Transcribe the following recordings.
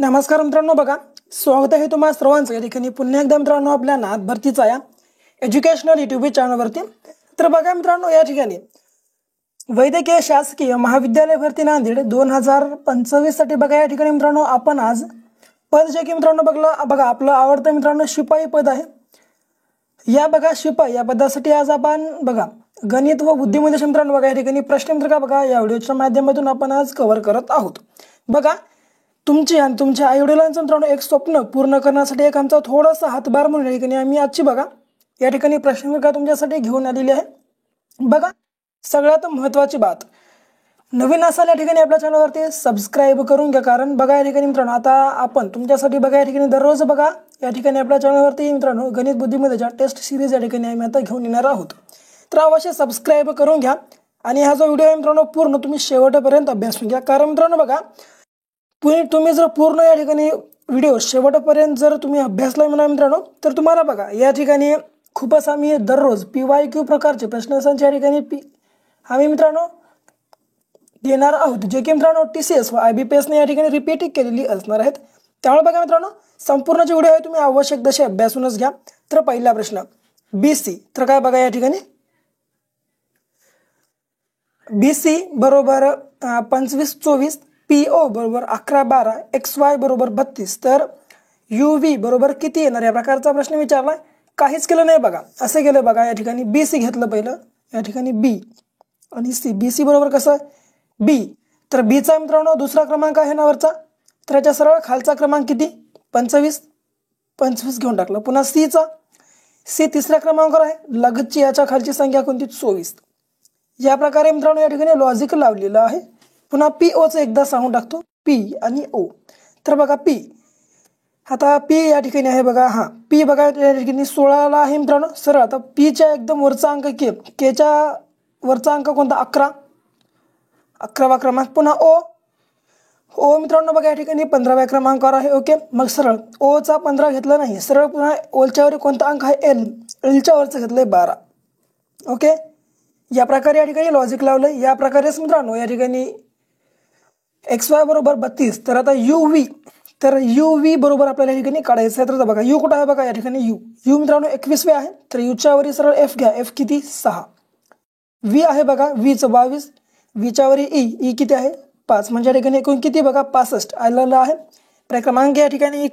नमस्कार मित्रांनो, बघा स्वागत आहे तुम्हा सर्वांचं या ठिकाणी पुन्हा एकदा मित्रांनो आपल्या नाथ भरतीचा या एज्युकेशनल यूट्यूब चॅनलवरती। तर बघा मित्रांनो, या ठिकाणी वैद्यकीय शासकीय महाविद्यालय भरती नांदेड 2025 साठी बघा या ठिकाणी मित्रांनो आपण आज पद जे की मित्रांनो बघा आपलं आवडतं मित्रांनो शिपाई पद आहे। या बघा शिपाई या पदासाठी आज आपण बघा गणित व बुद्धिमत्ता मित्रांनो बघा या ठिकाणी प्रश्नपत्रिका बघा या व्हिडिओच्या माध्यमातून आपण आज कव्हर करत आहोत। बघा तुमची आणि तुमच्या आईवडिलांचं मित्रांनो एक स्वप्न पूर्ण करण्यासाठी एक आमचा थोडासा हातभार म्हणून या ठिकाणी आम्ही आजची बघा या ठिकाणी प्रश्नपत्रिका तुमच्यासाठी घेऊन आलेली आहे। बघा सगळ्यात महत्त्वाची बात, नवीन असाल या ठिकाणी आपल्या चॅनलवरती सबस्क्राईब करून घ्या, कारण बघा या ठिकाणी मित्रांनो आता आपण तुमच्यासाठी बघा या ठिकाणी दररोज बघा या ठिकाणी आपल्या चॅनलवरती मित्रांनो गणित बुद्धिमत्तेच्या टेस्ट सिरीज या ठिकाणी आम्ही आता घेऊन येणार आहोत। तर अवश्य सबस्क्राईब करून घ्या आणि हा जो व्हिडिओ आहे मित्रांनो पूर्ण तुम्ही शेवटपर्यंत अभ्यासून घ्या, कारण मित्रांनो बघा तुम्ही जर पूर्ण या ठिकाणी व्हिडिओ शेवटपर्यंत जर तुम्ही अभ्यासला म्हणा मित्रांनो तर तुम्हाला बघा या ठिकाणी खूपच आम्ही दररोज PYQ प्रकारचे प्रश्नसंच या ठिकाणी आम्ही मित्रांनो देणार आहोत, जे की मित्रांनो TCS व IBPS ने या ठिकाणी रिपीट केलेली असणार आहेत। त्यामुळे बघा मित्रांनो संपूर्ण जे व्हिडिओ आहे तुम्ही आवश्यक तसे अभ्यासूनच घ्या। तर पहिला प्रश्न BC, तर काय बघा या ठिकाणी BC बरोबर 25-24, PO बरोबर 11-12, XY बरोबर 32, तर UV बरोबर किती येणार या प्रकारचा प्रश्न विचारलाय। काहीच केलं नाही बघा, असे गेलं बघा या ठिकाणी BC घेतलं पहिलं, या ठिकाणी B आणि C, BC बरोबर कसं B, तर B चा मित्रांनो दुसरा क्रमांक आहे ना वरचा, तर याच्या सरळ खालचा क्रमांक किती 25 घेऊन टाकलं। पुन्हा C तिसऱ्या क्रमांकावर आहे, लगतची याच्या खालची संख्या कोणती 24। या प्रकारे मित्रांनो या ठिकाणी लॉजिक लावलेलं आहे। पुन्हा PO चं एकदा सांगून टाकतो, P आणि O, तर बघा P आता P या ठिकाणी आहे बघा, हा P बघा या ठिकाणी 16 ला आहे मित्रांनो सरळ। आता P च्या एकदम वरचा अंक K च्या वरचा अंक कोणता 11वा क्रमांक। पुन्हा O मित्रांनो बघा या ठिकाणी 15व्या क्रमांकावर आहे। ओके, मग सरळ O चा 15 घेतला नाही, सरळ पुन्हा O च्या वर कोणता अंक आहे L च्या वरचं घेतलंय 12। ओके, या प्रकारे या ठिकाणी लॉजिक लावलंय। या प्रकारेच मित्रांनो या ठिकाणी XY बरोबर 32, तर आता UV बरोबर आपल्याला या ठिकाणी काढायचं आहे। तर बघा U कुठं आहे बघा या ठिकाणी U मित्रांनो 21 आहे, तर U च्या वरी सरळ F घ्या, F किती 6, V आहे बघा V चं 22, V च्या वरी E किती आहे 5, म्हणजे या ठिकाणी एकूण किती बघा 65 आलेलं आहे। क्रमांक या ठिकाणी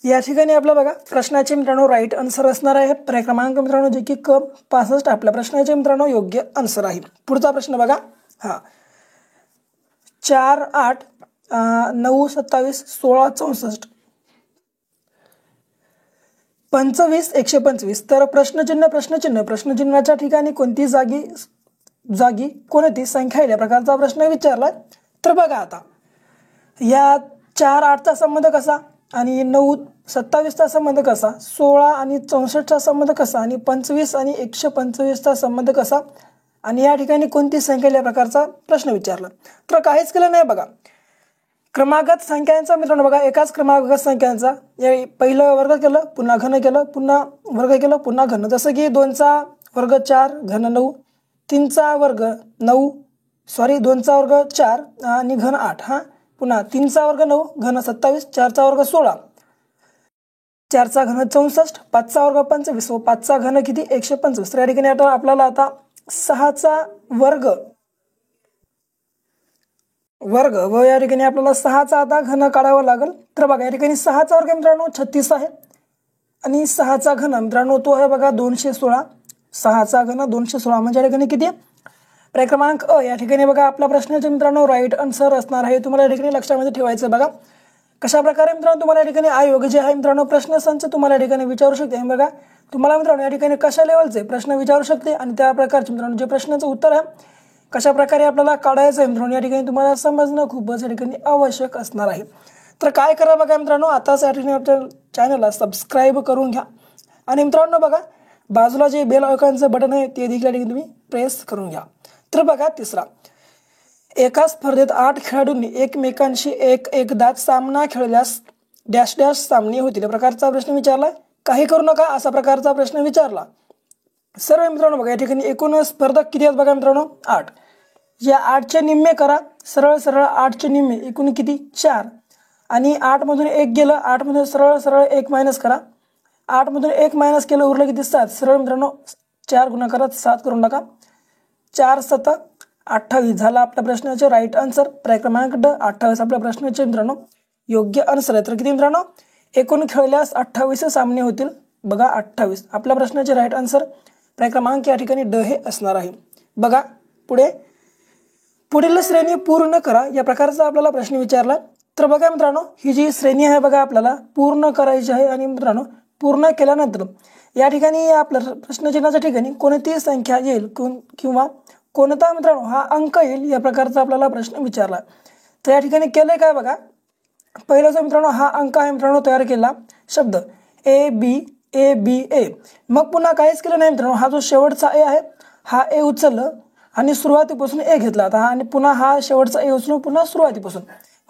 या ठिकाणी आपला बघा प्रश्नाचे मित्रांनो राईट आन्सर असणार आहे क्रमांक मित्रांनो जे की 65 आपल्या प्रश्नाचे मित्रांनो योग्य आन्सर आहे। पुढचा प्रश्न बघा, हा 4, 8, 9, 27, 16, 64, 25, 125, तर प्रश्नचिन्हाच्या ठिकाणी कोणती जागी कोणती संख्या या प्रकारचा प्रश्न विचारला। तर बघा आता या 4, 8 चा संबंध कसा आणि 9, 27 चा संबंध कसा, 16 आणि 64 चा संबंध कसा आणि 25 आणि 125 चा संबंध कसा, आणि या ठिकाणी कोणती संख्या या प्रकारचा प्रश्न विचारला। तर काहीच केलं नाही बघा, क्रमागत संख्यांचा मित्रांनो बघा एकाच क्रमागत संख्यांचा पहिलं वर्ग केलं, पुन्हा घन केलं, पुन्हा वर्ग केलं, पुन्हा घन, जसं की 2 चा वर्ग 4 घन 9, 3 चा वर्ग 9 2 चा वर्ग 4 आणि घन 8, हा पुन्हा 3 चा वर्ग 9 घन 27, 4 चा वर्ग 16, 4 चा घन 64, 5 चा वर्ग 25 व 5 चा घन किती 125। तर या ठिकाणी आपल्याला आता 6 चा वर्ग व या ठिकाणी आपल्याला 6 चा आता घन काढावा लागेल। तर बघा या ठिकाणी 6 चा वर्ग मित्रांनो 36 आहे आणि 6 चा घन मित्रांनो तो आहे बघा 216, 6 चा घन 216, म्हणजे या ठिकाणी किती क्रमांक या ठिकाणी बघा आपला प्रश्नाचे मित्रांनो राईट आन्सर असणार आहे। तुम्हाला या ठिकाणी लक्षामध्ये ठेवायचं बघा कशा प्रकारे मित्रांनो तुम्हाला या ठिकाणी आयोग जे आहे मित्रांनो प्रश्नसंच तुम्हाला या ठिकाणी विचारू शकते। बघा तुम्हाला मित्रांनो या ठिकाणी कशा लेवलचे प्रश्न विचारू शकते आणि त्या प्रकारचे मित्रांनो जे प्रश्नाचं उत्तर आहे कशा प्रकारे आपल्याला काढायचं आहे मित्रांनो या ठिकाणी तुम्हाला समजणं खूपच या ठिकाणी आवश्यक असणार आहे। तर काय करा बघा मित्रांनो आताच या ठिकाणी आपल्या चॅनलला सबस्क्राईब करून घ्या आणि मित्रांनो बघा बाजूला जे बेल आयकॉनचं बटन आहे ते देखील या ठिकाणी तुम्ही प्रेस करून घ्या। तर बघा तिसरा, एका स्पर्धेत 8 खेळाडूंनी एकमेकांशी एकदाच सामना खेळल्यास डॅश डॅश सामने होतील या प्रकारचा प्रश्न विचारला। काही करू नका असा प्रकारचा प्रश्न विचारला। सर्व मित्रांनो बघा या ठिकाणी एकूण स्पर्धक किती आहेत बघा मित्रांनो 8, या 8 चे निम्मे करा, सरळ 8 चे निम्मे एकूण किती 4, आणि 8 मधून 1 गेलं, 8 मधून सरळ सरळ 1 मायनस करा, 8 मधून 1 मायनस केलं उरलं किती 7, सरळ मित्रांनो 4 गुणाकारात 7 करून टाका, 4 7 28 झाला आपल्या प्रश्नाचे राईट आन्सर. पर्याय क्रमांक ड 28 आपल्या प्रश्नाचे मित्रांनो योग्य आन्सर आहे. तर किती मित्रांनो एकूण खेळल्यास 28 सामने होतील. बघा 28 आपल्या प्रश्नाचे राईट आन्सर पर्याय क्रमांक या ठिकाणी ड हे असणार आहे. बघा पुढील श्रेणी पूर्ण करा या प्रकारचा आपल्याला प्रश्न विचारला. तर बघा मित्रांनो ही जी श्रेणी आहे बघा आपल्याला पूर्ण करायची आहे आणि मित्रांनो पूर्ण केल्यानंतर या ठिकाणी आपल्या प्रश्नचिन्हाच्या ठिकाणी कोणती संख्या येईल किंवा कोणता मित्रांनो हा अंक येईल या प्रकारचा आपल्याला प्रश्न विचारला. तर या ठिकाणी केलंय काय बघा, पहिला जो मित्रांनो हा अंक आहे मित्रांनो तयार केला शब्द ए बी ए, मग पुन्हा काहीच केलं नाही मित्रांनो, हा जो शेवटचा ए आहे हा ए उचललं आणि सुरुवातीपासून ए घेतला आता आणि पुन्हा हा शेवटचा ए उचलून पुन्हा सुरुवातीपासून,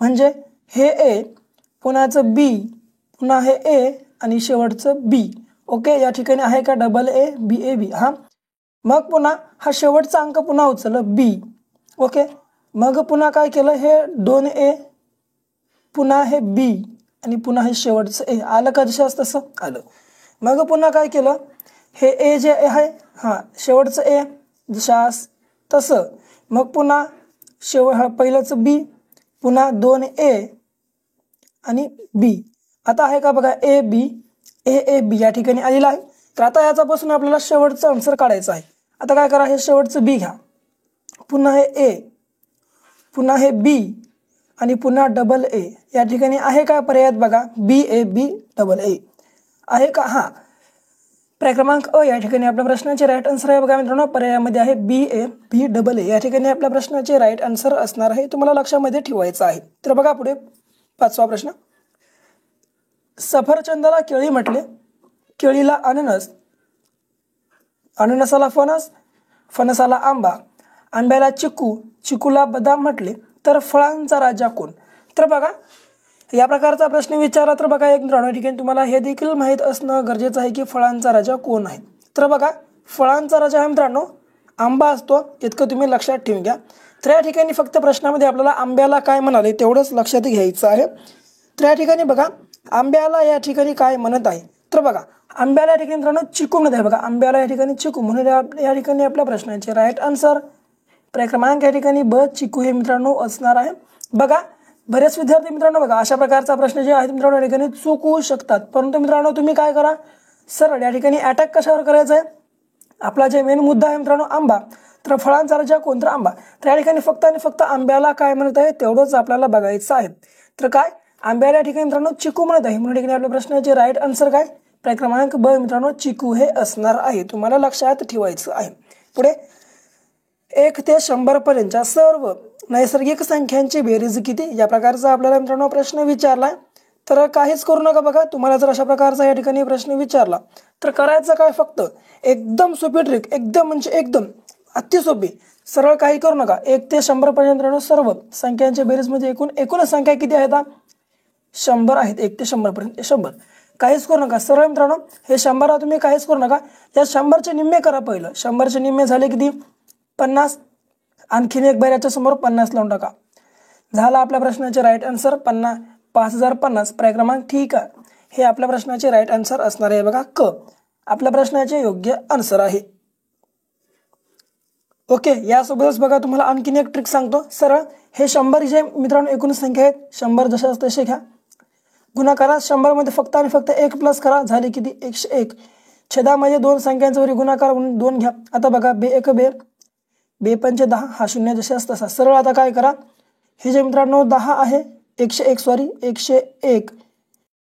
म्हणजे हे ए पुन्हाचं बी पुन्हा हे ए आणि शेवटचं बी. ओके या ठिकाणी आहे का double A B A B. हा मग पुन्हा हा शेवटचा अंक पुन्हा उचललं बी. ओके मग पुन्हा काय केलं हे 2 ए पुन्हा हे बी आणि पुन्हा हे शेवटचं ए. आलं का जशास तसं आलं. मग पुन्हा काय केलं हे ए जे आहे हा शेवटचं ए जशास तसं, मग पुन्हा पहिलंचं बी पुन्हा 2 ए आणि बी. आता आहे का बघा ए बी या ठिकाणी आलेला आहे. तर आता याच्यापासून आपल्याला शेवटचं आन्सर काढायचं आहे. आता काय करा हे शेवटचं बी घ्या, पुन्हा हे ए पुन्हा हे बी आणि पुन्हा डबल ए. या ठिकाणी आहे का पर्यायात बघा बी डबल ए आहे का. हा पर्याय क्रमांक अ या ठिकाणी आपल्या प्रश्नाचे राईट आन्सर आहे. बघा मित्रांनो पर्यायामध्ये आहे बी डबल ए. या ठिकाणी आपल्या प्रश्नाचे राईट आन्सर असणार आहे, तुम्हाला लक्षामध्ये ठेवायचं आहे. तर बघा पुढे 5वा प्रश्न, सफरचंदाला केळी म्हटले, केळीला अननस, अननसाला फणस, फणसाला आंबा, आंब्याला चिकू, चिकूला बदाम म्हटले, तर फळांचा राजा कोण. तर बघा या प्रकारचा प्रश्न विचारला तर बघा एक मित्रांनो ठिकाणी तुम्हाला हे देखील माहीत असणं गरजेचं आहे की फळांचा राजा कोण आहे. तर बघा फळांचा राजा हा मित्रांनो आंबा असतो, इतकं तुम्ही लक्षात ठेवून घ्या. तर या ठिकाणी फक्त प्रश्नामध्ये आपल्याला आंब्याला काय म्हणाले तेवढंच लक्षात घ्यायचं आहे. तर या ठिकाणी बघा आंब्याला या ठिकाणी काय म्हणत आहे, तर बघा आंब्याला या ठिकाणी मित्रांनो चिकू म्हणत आहे. बघा आंब्याला या ठिकाणी चिकू म्हणून या ठिकाणी आपल्या प्रश्नाचे राईट आन्सर पर्याय क्रमांक या ठिकाणी ब चिकू हे मित्रांनो असणार आहे. बघा बरेच विद्यार्थी मित्रांनो बघा अशा प्रकारचा प्रश्न जे आहेत मित्रांनो या ठिकाणी चुकवू शकतात, परंतु मित्रांनो तुम्ही काय करा सरळ या ठिकाणी अटॅक कशावर करायचं आहे, आपला जे मेन मुद्दा आहे मित्रांनो आंबा, तर फळांचा राजा कोणता आंबा. तर या ठिकाणी फक्त आणि फक्त आंब्याला काय म्हणत आहे तेवढंच आपल्याला बघायचं आहे. तर काय आंब्याला या ठिकाणी मित्रांनो चिकू म्हणत आहे, म्हणून ठिकाणी आपल्या प्रश्नाचे राईट आन्सर काय पर्याय क्रमांक ब मित्रांनो चिकू हे असणार आहे, तुम्हाला लक्षात ठेवायचं आहे. पुढे 1 ते 100 पर्यंतच्या सर्व नैसर्गिक संख्यांची बेरीज किती या प्रकारचा आपल्याला मित्रांनो प्रश्न विचारलाय. तर काहीच करू नका बघा, तुम्हाला जर अशा प्रकारचा या ठिकाणी प्रश्न विचारला तर करायचं काय फक्त एकदम सोपी ट्रिक, एकदम म्हणजे एकदम अति सोपी, सरळ काही करू नका. 1 ते 100 पर्यंत सर्व संख्यांच्या बेरीज म्हणजे एकूण संख्या किती आहेत 100 आहेत. 1 ते 100 पर्यंत 100, काहीच करू नका सरळ मित्रांनो हे 100 तुम्ही काहीच करू नका, त्या 100चे निम्मे करा. पहिलं 100चे निम्मे झाले किती 50, आणखीन एक बैराच्या समोर 50 लावून टाका, झाला आपल्या प्रश्नाचे राईट आन्सर 5050 पर्याय क्रमांक ठीक आहे, हे आपल्या प्रश्नाचे राईट आन्सर असणार आहे. बघा क आपल्या प्रश्नाचे योग्य आन्सर आहे. ओके यासोबतच बघा तुम्हाला आणखीन एक ट्रिक सांगतो. सरळ हे 100 जे मित्रांनो एकूण संख्या आहेत 100 जशाच तसे घ्या, गुणाकारात 100 मध्ये फक्त आणि फक्त 1 प्लस करा, झाले किती 101. छेदामध्ये 2 संख्यांचा वरी गुणाकार म्हणून 2 घ्या. आता बघा बे 1 बे, बे 5 10, हा 0 जशाच तसा. सरळ आता काय करा हे जे मित्रांनो 10 आहे 101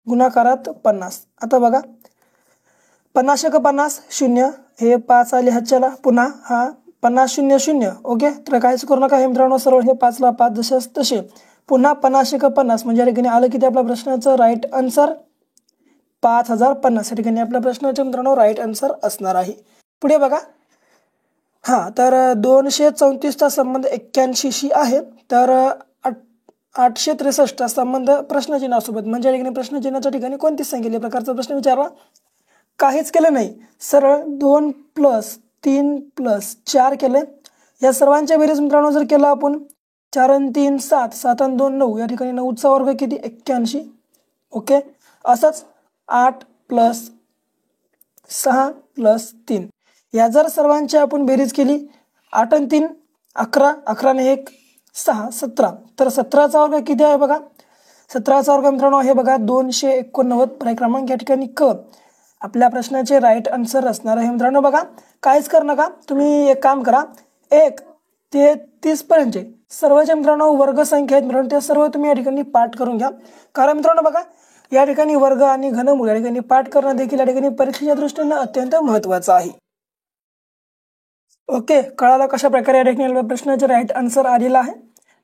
गुणाकारात 50. आता बघा 50 × 50 0, हे 5 आले ह्याच्याला, पुन्हा हा 50 0 0. ओके तर काहीच करू नका हे मित्रांनो सरळ हे 5 ला 5 जशाच तसे, पुन्हा 50 × 50 म्हणजे या ठिकाणी आलं किती आपल्या प्रश्नाचं राईट आन्सर 5050. या ठिकाणी आपल्या प्रश्नाचे मित्रांनो राईट आन्सर असणार आहे. पुढे बघा हां तर 234चा संबंध 81शी आहे, तर 863चा संबंध प्रश्नचिन्हासोबत, म्हणजे या ठिकाणी प्रश्नचिन्हाच्या ठिकाणी कोणती संख्या प्रकारचा प्रश्न विचारला. काहीच केलं नाही, सरळ 2 + 3 + 4 केले. या सर्वांच्या बेरीज मित्रांनो जर केलं आपण 4 आणि 3 7, 7 आणि 2 9, या ठिकाणी 9चा वर्ग किती 81. ओके, असंच 8 + 6 + 3, या जर सर्वांची आपण बेरीज केली 8 आणि 3 11, 11 आणि 1 6, 17, तर 17चा वर्ग किती आहे बघा. 17चा वर्ग मित्रांनो आहे बघा 289. पर्याय क्रमांक या ठिकाणी क आपल्या प्रश्नाचे राईट आन्सर असणार आहे. मित्रांनो बघा, काहीच करू नका, तुम्ही एक काम करा, 1 ते 30 पर्यंतचे सर्व जे मित्रांनो वर्ग संख्या आहेत मित्रांनो, ते सर्व तुम्ही या ठिकाणी पाठ करून घ्या. कारण मित्रांनो बघा, या ठिकाणी वर्ग आणि घनमूळ या ठिकाणी पाठ करणं देखील या ठिकाणी परीक्षेच्या दृष्टीने अत्यंत महत्त्वाचं आहे. ओके, कळालं कशा प्रकारे या ठिकाणी प्रश्नाचे राईट आन्सर आलेला आहे.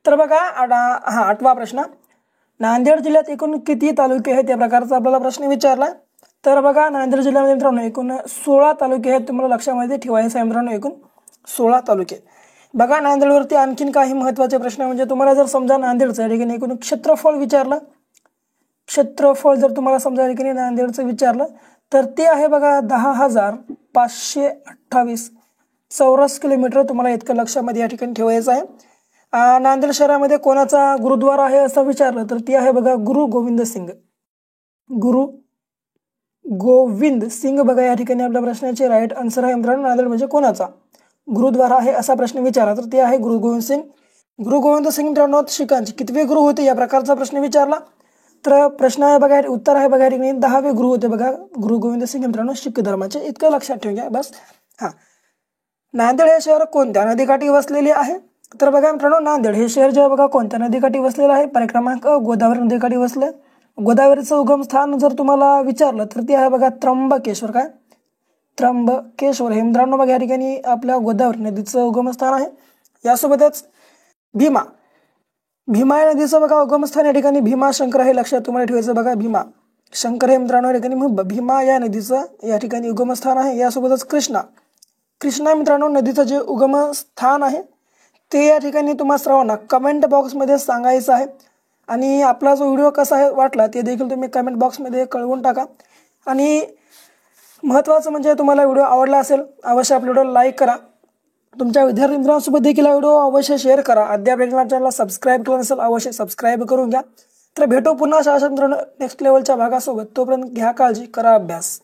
तर बघा, 8वा प्रश्न, नांदेड जिल्ह्यात एकूण किती तालुके आहेत या प्रकारचा आपल्याला प्रश्न विचारला. तर बघा, नांदेड जिल्ह्यामध्ये मित्रांनो एकूण 16 तालुके आहेत. तुम्हाला लक्षामध्ये ठेवायचं आहे मित्रांनो, एकूण 16 तालुके. बघा, नांदेडवरती आणखीन काही महत्त्वाचे प्रश्न म्हणजे तुम्हाला जर समजा नांदेडचं या ठिकाणी एकूण क्षेत्रफळ विचारलं, क्षेत्रफळ जर तुम्हाला समजा या ठिकाणी नांदेडचं विचारलं, तर ते आहे बघा 10,528 चौरस किलोमीटर. तुम्हाला इतकं लक्षामध्ये या ठिकाणी ठेवायचं आहे. नांदेड शहरामध्ये कोणाचा गुरुद्वारा आहे असं विचारलं, तर ती आहे बघा गुरु गोविंद सिंग. गुरु गोविंद सिंग बघा या ठिकाणी आपल्या प्रश्नाचे राईट आन्सर आहे मित्रांनो. नांदेड म्हणजे कोणाचा गुरुद्वारा आहे असा प्रश्न विचारला, तर ते आहे गुरु गोविंद सिंग. गुरु गोविंद सिंग मित्रांनो शिखांचे कितवे गुरु होते या प्रकारचा प्रश्न विचारला, तर प्रश्न आहे बघा, उत्तर आहे बघा या ठिकाणी 10वे गुरु होते बघा गुरु गोविंद सिंग मित्रांनो शीख धर्माचे. इतकं लक्षात ठेवून घ्या बस. नांदेड हे शहर कोणत्या नदीकाठी वसलेले आहे, तर बघा मित्रांनो, नांदेड हे शहर जे आहे बघा कोणत्या नदीकाठी वसलेलं आहे. पर्याय क्रमांक गोदावरी नदीकाठी वसले. गोदावरीचं उगम स्थान जर तुम्हाला विचारलं, तर ते आहे बघा त्र्यंबकेश्वर. काय त्र्यंबकेश्वर हे मित्रांनो बघा या ठिकाणी आपल्या गोदावरी नदीचं उगमस्थान आहे. यासोबतच भीमा या नदीचं बघा उगमस्थान या ठिकाणी भीमाशंकर हे लक्षात तुम्हाला ठेवायचं बघा. भीमाशंकर हे मित्रांनो या ठिकाणी भीमा या नदीचं या ठिकाणी उगमस्थान आहे. यासोबतच कृष्णा मित्रांनो नदीचं जे उगमस्थान आहे ते या ठिकाणी तुम्हा सर्वांना कमेंट बॉक्समध्ये सांगायचं आहे. आणि आपला जो व्हिडिओ कसा आहे वाटला ते देखील तुम्ही कमेंट बॉक्समध्ये कळवून टाका. आणि महत्त्वाचं म्हणजे तुम्हाला व्हिडिओ आवडला असेल अवश्य आपला व्हिडिओ लाईक करा. तुमच्या विद्यार्थी मित्रांसोबत देखील हा व्हिडिओ अवश्य शेअर करा. अद्याप चॅनलला सबस्क्राईब केलं नसेल अवश्य सबस्क्राईब करून घ्या. तर भेटू पुन्हा शासन नेक्स्ट लेवलच्या भागासोबत. तोपर्यंत घ्या काळजी, करा अभ्यास.